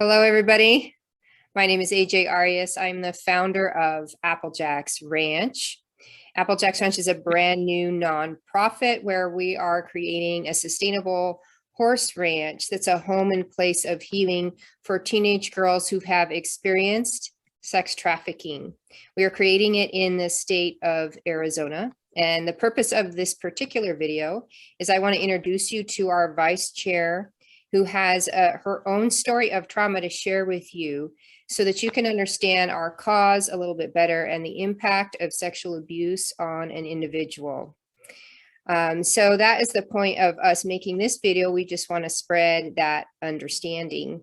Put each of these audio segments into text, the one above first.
Hello, everybody. My name is AJ Arias. I'm the founder of Applejacks Ranch. Applejacks Ranch is a brand new nonprofit where we are creating a sustainable horse ranch that's a home and place of healing for teenage girls who have experienced sex trafficking. We are creating it in the state of Arizona. And the purpose of this particular video is I want to introduce you to our vice chair, who has her own story of trauma to share with you so that you can understand our cause a little bit better and the impact of sexual abuse on an individual. So that is the point of us making this video. We just want to spread that understanding.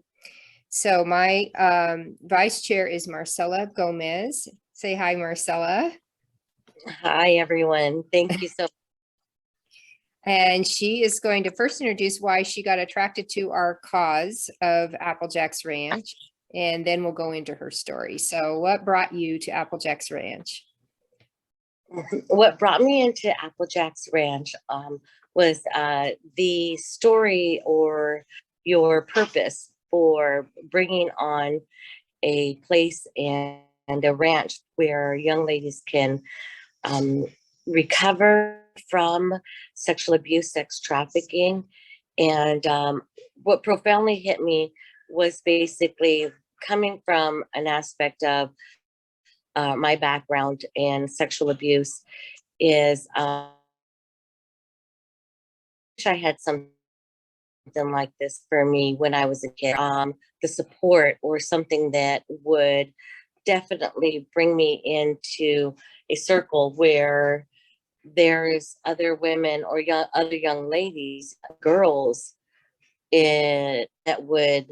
So my vice chair is Marcela Gomez. Say hi, Marcela. Hi, everyone. Thank you so much. And she is going to first introduce why she got attracted to our cause of Applejacks Ranch, and then we'll go into her story. So what brought you to Applejacks Ranch? What brought me into Applejacks Ranch was the story or your purpose for bringing on a place and a ranch where young ladies can recover from sexual abuse, sex trafficking. And what profoundly hit me was basically coming from an aspect of my background in sexual abuse is I wish I had something like this for me when I was a kid. The support or something that would definitely bring me into a circle where there's other women or other young ladies, girls that would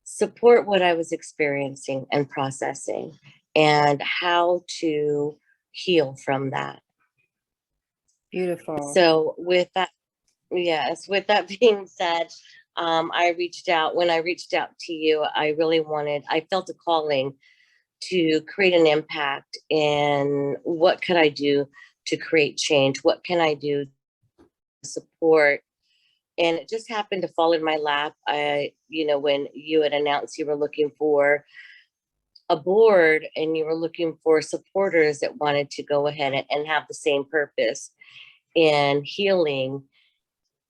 support what I was experiencing and processing and how to heal from that. Beautiful. So with that, yes, with that being said, when I reached out to you, I felt a calling to create an impact in what could I do to create change? What can I do to support? And it just happened to fall in my lap. When you had announced you were looking for a board and you were looking for supporters that wanted to go ahead and have the same purpose in healing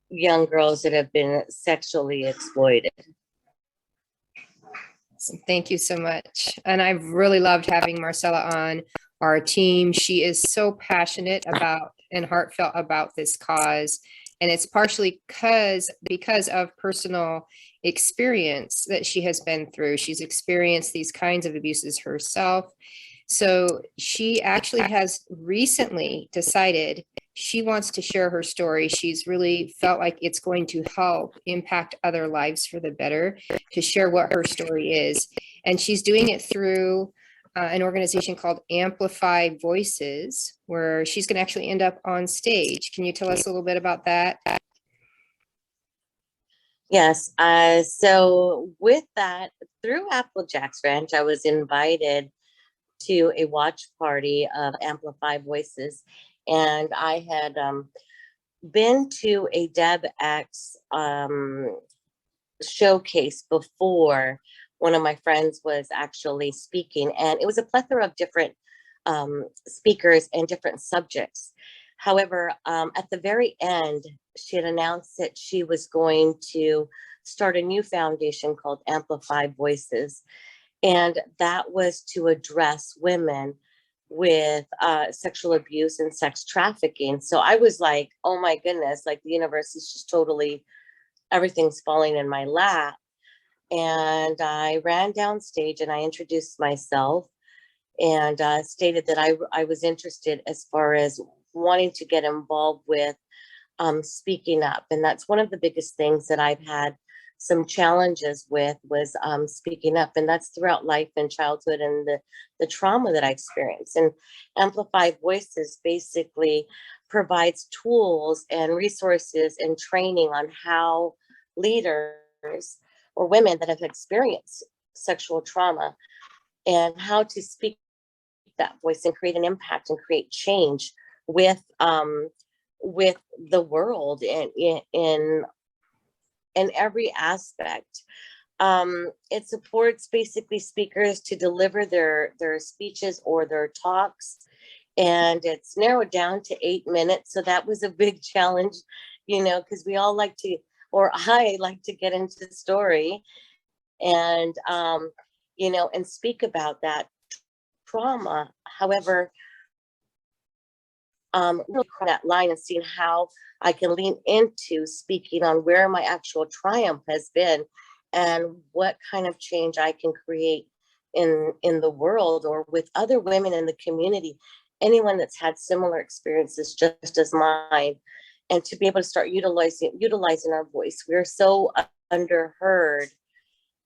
young girls that have been sexually exploited. Thank you so much. And I've really loved having Marcela on our team. She is so passionate about and heartfelt about this cause. And it's partially because of personal experience that she has been through. She's experienced these kinds of abuses herself. So she actually has recently decided she wants to share her story. She's really felt like it's going to help impact other lives for the better, to share what her story is. And she's doing it through an organization called Amplify Voices, where she's going to actually end up on stage. Can you tell us a little bit about that? Yes. So with that, through Applejacks Ranch, I was invited to a watch party of Amplify Voices. And I had been to a DebX showcase before. One of my friends was actually speaking, and it was a plethora of different speakers and different subjects. However, at the very end, she had announced that she was going to start a new foundation called Amplify Voices. And that was to address women with sexual abuse and sex trafficking. So I was like, oh my goodness, like the universe is just totally, everything's falling in my lap. And I ran downstage and I introduced myself and stated that I was interested as far as wanting to get involved with speaking up. And that's one of the biggest things that I've had some challenges with was speaking up, and that's throughout life and childhood and the trauma that I experienced. And Amplify Voices basically provides tools and resources and training on how leaders or women that have experienced sexual trauma and how to speak that voice and create an impact and create change with the world in every aspect It supports basically speakers to deliver their speeches or their talks, and it's narrowed down to 8 minutes. So that was a big challenge, because we all like to, or I like to get into the story and, and speak about that trauma. However, really that line and seeing how I can lean into speaking on where my actual triumph has been and what kind of change I can create in the world or with other women in the community, anyone that's had similar experiences just as mine, and to be able to start utilizing our voice. We're so underheard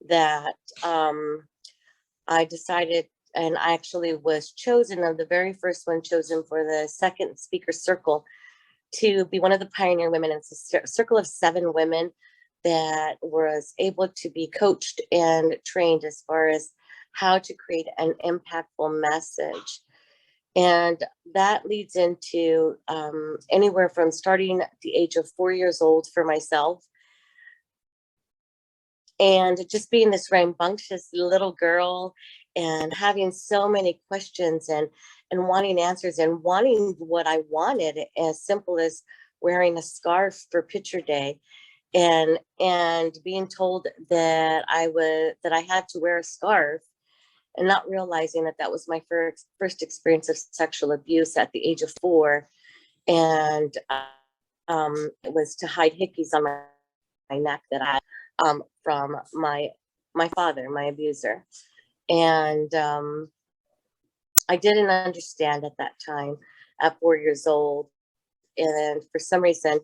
that I decided, and I actually was chosen, of the very first one chosen for the second speaker circle, to be one of the pioneer women. It's a circle of 7 women that was able to be coached and trained as far as how to create an impactful message. And that leads into anywhere from starting at the age of 4 years old for myself, and just being this rambunctious little girl and having so many questions and wanting answers and wanting what I wanted, as simple as wearing a scarf for picture day, and being told that I had to wear a scarf, and not realizing that that was my first experience of sexual abuse at the age of 4. And it was to hide hickeys on my neck that I had from my father, my abuser. And I didn't understand at that time at 4 years old. And for some reason,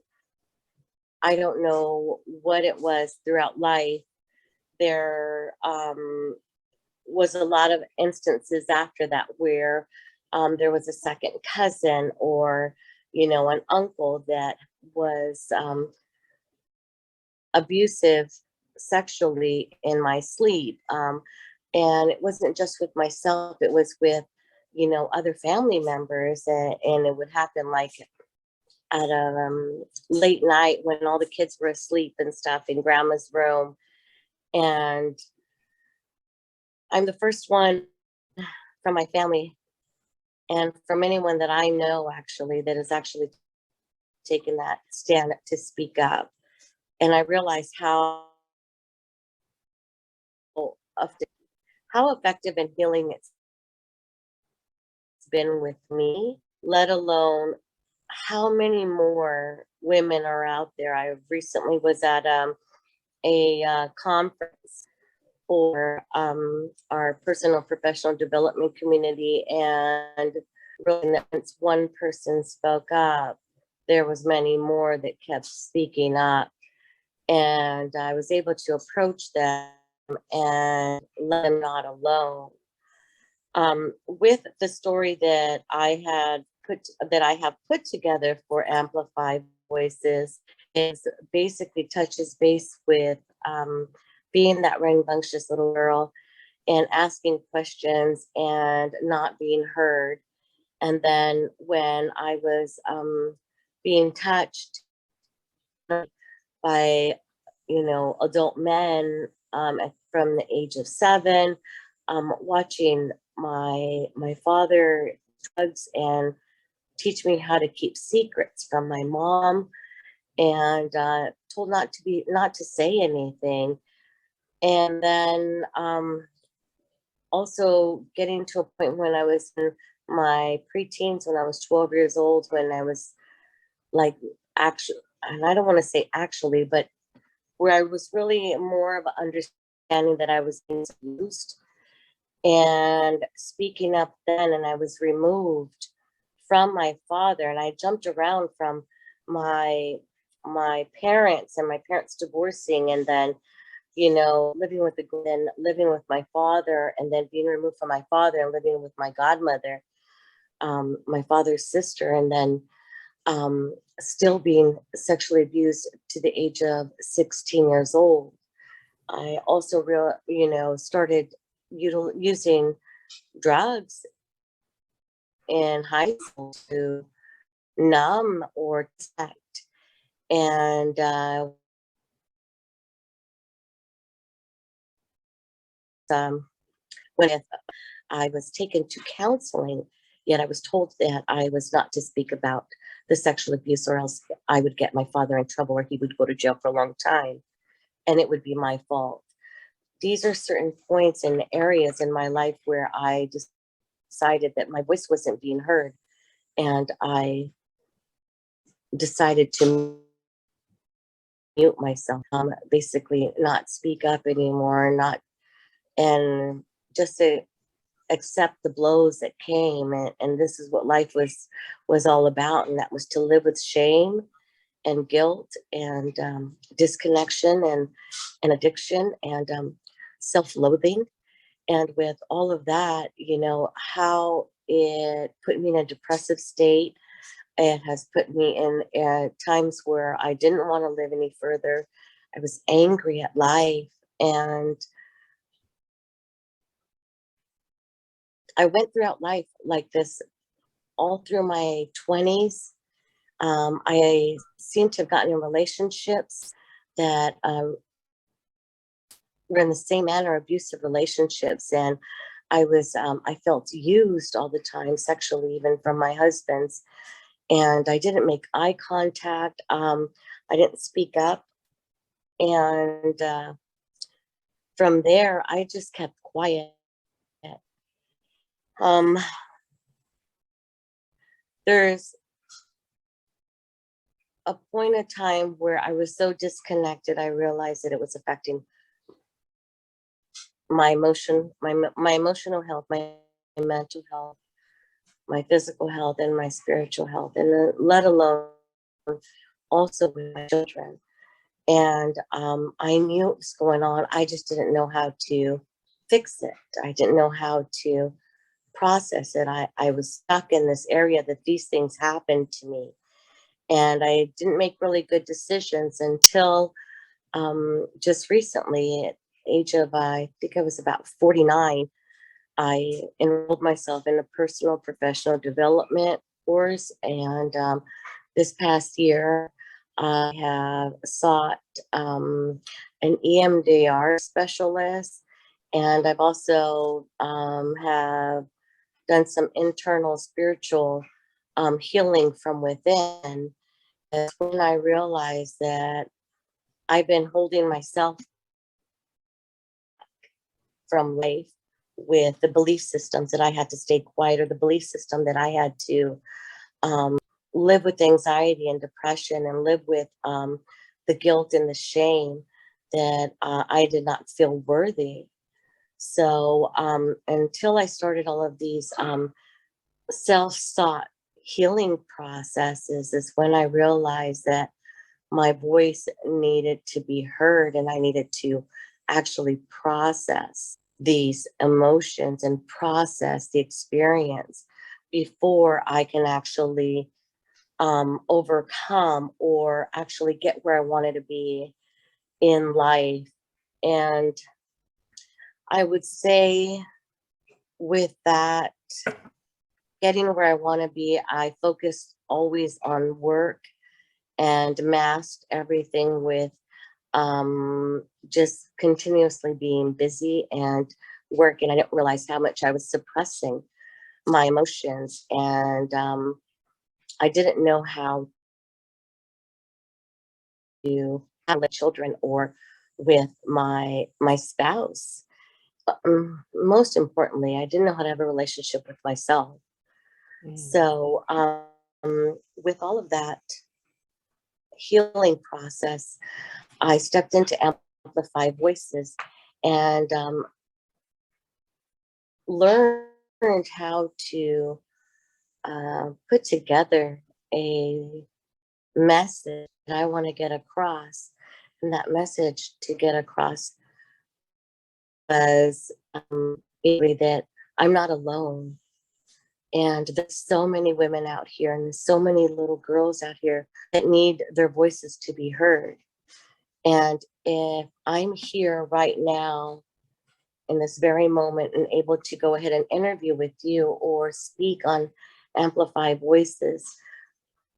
I don't know what it was throughout life. There was a lot of instances after that where there was a second cousin or, an uncle that was abusive sexually in my sleep. And it wasn't just with myself, it was with, other family members. And it would happen like at a late night when all the kids were asleep and stuff in grandma's room. And I'm the first one from my family and from anyone that I know actually that has actually taken that stand to speak up. And I realized how effective and healing it's been with me, let alone how many more women are out there. I recently was at a conference for our personal professional development community, and really once one person spoke up, there was many more that kept speaking up, and I was able to approach them and let them not alone. With the story that I have put together for Amplify Voices, is basically touches base with being that rambunctious little girl and asking questions and not being heard. And then when I was being touched by, adult men from the age of 7, watching my father drugs and teach me how to keep secrets from my mom, and told not to say anything. And then also getting to a point when I was in my preteens, when I was 12 years old, when I was like, actually, and I don't want to say actually, but where I was really more of an understanding that I was being abused and speaking up then. And I was removed from my father, and I jumped around from my parents and my parents divorcing, and then living with my father, and then being removed from my father and living with my godmother, my father's sister, and then still being sexually abused to the age of 16 years old. I also started using drugs in high school to numb or distract. And when I was taken to counseling, yet I was told that I was not to speak about the sexual abuse, or else I would get my father in trouble, or he would go to jail for a long time, and it would be my fault. These are certain points and areas in my life where I decided that my voice wasn't being heard, and I decided to mute myself, basically not speak up anymore, not, and just to accept the blows that came, and this is what life was all about, and that was to live with shame and guilt and disconnection and addiction and self-loathing. And with all of that, you know, how it put me in a depressive state. It has put me in times where I didn't want to live any further. I was angry at life, and I went throughout life like this all through my 20s. I seem to have gotten in relationships that were in the same manner, abusive relationships. And I felt used all the time, sexually, even from my husbands. And I didn't make eye contact. I didn't speak up. And from there, I just kept quiet. There's a point of time where I was so disconnected, I realized that it was affecting my emotional health, my mental health, my physical health, and my spiritual health, and let alone also with my children. And I knew it was going on. I just didn't know how to fix it. I didn't know how to process it. I was stuck in this area that these things happened to me. And I didn't make really good decisions until just recently, at the age of, I think I was about 49, I enrolled myself in a personal professional development course. And this past year, I have sought an EMDR specialist, and I've also have done some internal spiritual healing from within. That's when I realized that I've been holding myself from life with the belief systems that I had to stay quiet, or the belief system that I had to live with anxiety and depression, and live with the guilt and the shame that I did not feel worthy. So until I started all of these self-sought healing processes, is when I realized that my voice needed to be heard, and I needed to actually process these emotions and process the experience before I can actually overcome or actually get where I wanted to be in life. And I would say with that, getting where I want to be, I focused always on work and masked everything with just continuously being busy and working. I didn't realize how much I was suppressing my emotions, and I didn't know how to handle children or with my spouse. Most importantly, I didn't know how to have a relationship with myself. So with all of that healing process, I stepped into Amplify Voices and learned how to put together a message that I want to get across. And that message to get across was that I'm not alone. And there's so many women out here, and there's so many little girls out here that need their voices to be heard. And if I'm here right now in this very moment and able to go ahead and interview with you or speak on Amplify Voices,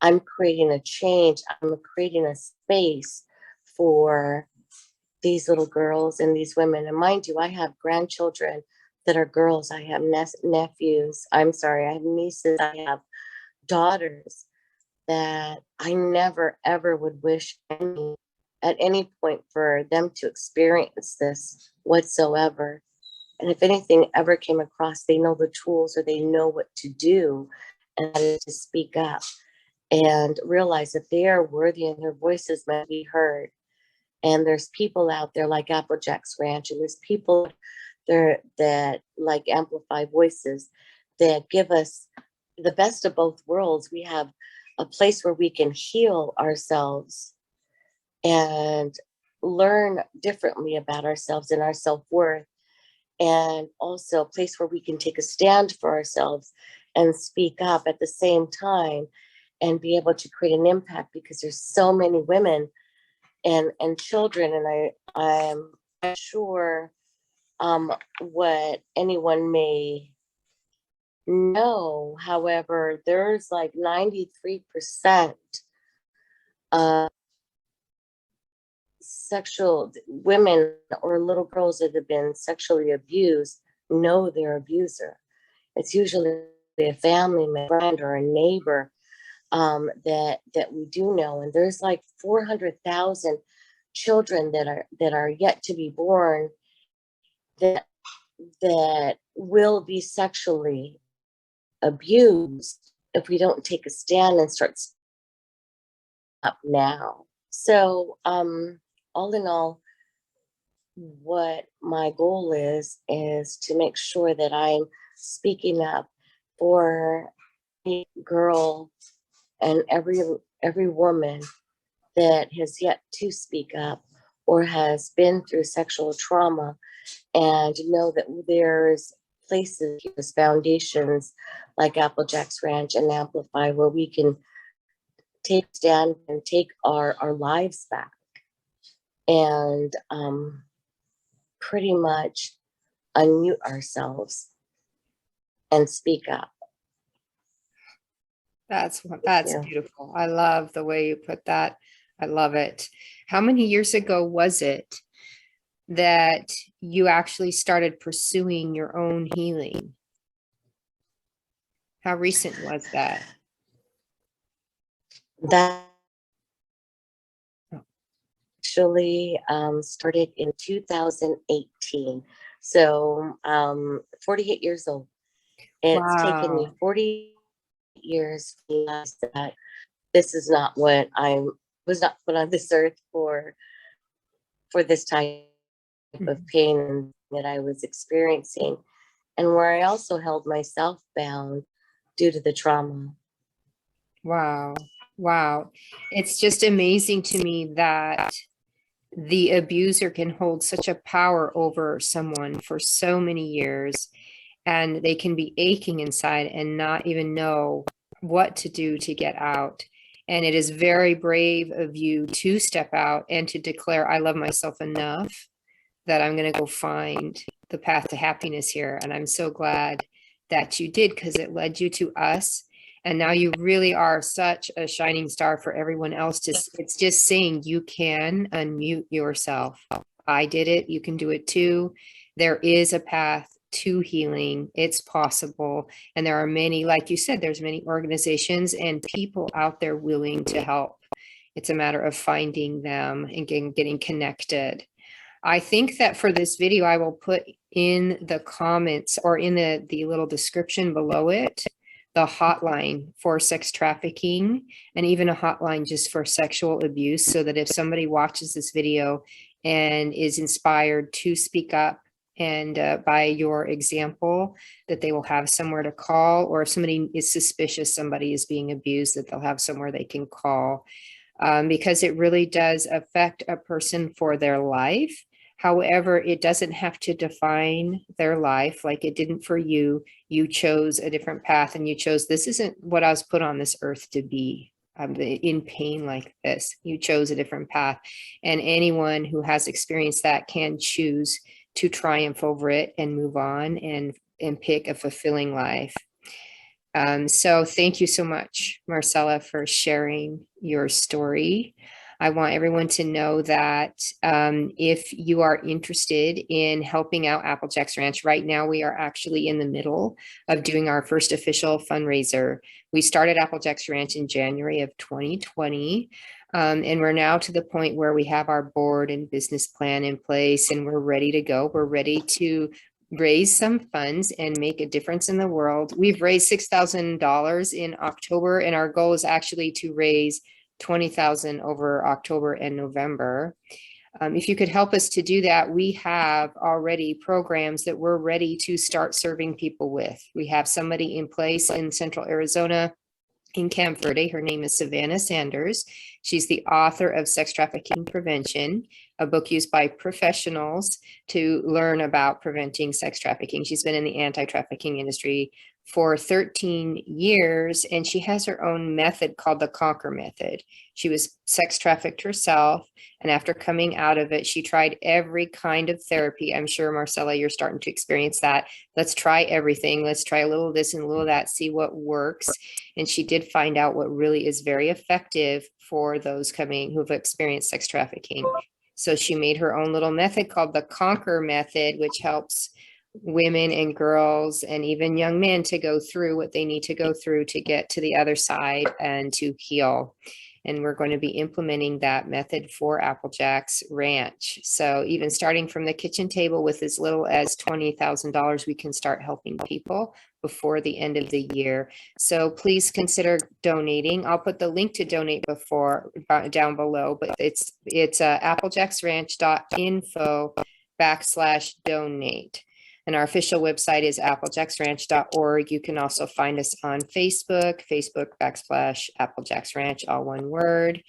I'm creating a change. I'm creating a space for these little girls and these women. And mind you, I have grandchildren that are girls. I have nephews. I'm sorry, I have nieces. I have daughters that I never ever would wish at any point for them to experience this whatsoever. And if anything ever came across, they know the tools or they know what to do, and that is to speak up and realize that they are worthy and their voices might be heard. And there's people out there like Applejacks Ranch, and there's people there that like Amplify Voices that give us the best of both worlds. We have a place where we can heal ourselves and learn differently about ourselves and our self-worth, and also a place where we can take a stand for ourselves and speak up at the same time and be able to create an impact, because there's so many women and children, and I'm not sure what anyone may know. However, there's like 93% of sexual women or little girls that have been sexually abused know their abuser. It's usually a family member, friend, or a neighbor that we do know. And there's like 400,000 children that are yet to be born that will be sexually abused if we don't take a stand and start up now. So all in all, what my goal is to make sure that I'm speaking up for every girl and every woman that has yet to speak up or has been through sexual trauma, and know that there's places, there's foundations like Applejacks Ranch and Amplify where we can take stand and take our lives back, and pretty much unmute ourselves and speak up. That's Yeah. beautiful. I love the way you put that. I love it. How many years ago was it that you actually started pursuing your own healing? How recent was that? That actually started in 2018. So 48 years old. It's taken me Wow. 40 years to realize that this is not what I was not put on this earth for this type of pain that I was experiencing, and where I also held myself bound due to the trauma. Wow. Wow. It's just amazing to me that the abuser can hold such a power over someone for so many years, and they can be aching inside and not even know what to do to get out. And it is very brave of you to step out and to declare, I love myself enough that I'm going to go find the path to happiness here. And I'm so glad that you did, because it led you to us. And now you really are such a shining star for everyone else. It's just saying you can unmute yourself. I did it. You can do it too. There is a path to healing. It's possible. And there are many, like you said, there's many organizations and people out there willing to help. It's a matter of finding them and getting connected. I think that for this video, I will put in the comments or in the little description below it, the hotline for sex trafficking, and even a hotline just for sexual abuse, so that if somebody watches this video and is inspired to speak up, and by your example, that they will have somewhere to call, or if somebody is suspicious somebody is being abused, that they'll have somewhere they can call, because it really does affect a person for their life. However, it doesn't have to define their life like it didn't for you. You chose a different path, and you chose, this isn't what I was put on this earth to be. In pain like this. You chose a different path. And anyone who has experienced that can choose to triumph over it and move on and pick a fulfilling life. So thank you so much, Marcella, for sharing your story. I want everyone to know that if you are interested in helping out Applejacks Ranch, right now we are actually in the middle of doing our first official fundraiser. We started Applejacks Ranch in January of 2020. And we're now to the point where we have our board and business plan in place and we're ready to go. We're ready to raise some funds and make a difference in the world. We've raised $6,000 in October, and our goal is actually to raise 20,000 over October and November. If you could help us to do that, we have already programs that we're ready to start serving people with. We have somebody in place in Central Arizona in Camp Verde. Her name is Savannah Sanders. She's the author of Sex Trafficking Prevention, a book used by professionals to learn about preventing sex trafficking. She's been in the anti-trafficking industry for 13 years, and she has her own method called the Conquer Method. She was sex trafficked herself, and after coming out of it, she tried every kind of therapy. I'm sure, Marcella, you're starting to experience that. Let's try everything. Let's try a little of this and a little of that, see what works. And she did find out what really is very effective for those coming who have experienced sex trafficking. So she made her own little method called the Conquer Method, which helps women and girls and even young men to go through what they need to go through to get to the other side and to heal. And we're going to be implementing that method for Applejacks Ranch. So even starting from the kitchen table with as little as $20,000, we can start helping people before the end of the year. So please consider donating. I'll put the link to donate down below, but it's applejacksranch.info/donate. And our official website is applejacksranch.org. You can also find us on Facebook /Applejacks Ranch, all one word.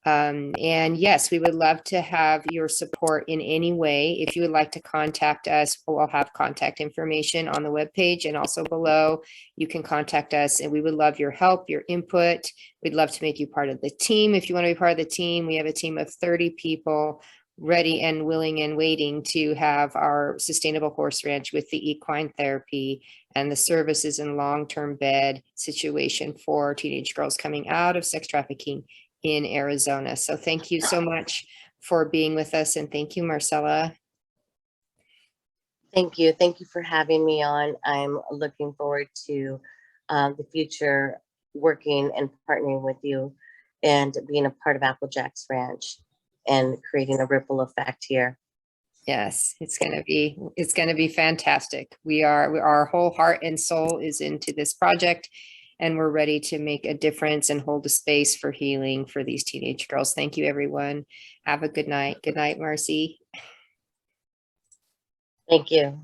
And yes, we would love to have your support in any way. If you would like to contact us, we'll have contact information on the webpage and also below. You can contact us, and we would love your help, your input. We'd love to make you part of the team. If you want to be part of the team, we have a team of 30 people ready and willing and waiting to have our sustainable horse ranch with the equine therapy and the services and long-term bed situation for teenage girls coming out of sex trafficking in Arizona. So thank you so much for being with us, and thank you, Marcella. Thank you. Thank you for having me on. I'm looking forward to the future, working and partnering with you and being a part of Applejacks Ranch and creating a ripple effect here. Yes, it's going to be fantastic. Our whole heart and soul is into this project, and we're ready to make a difference and hold a space for healing for these teenage girls. Thank you, everyone. Have a good night. Good night, Marcy. Thank you.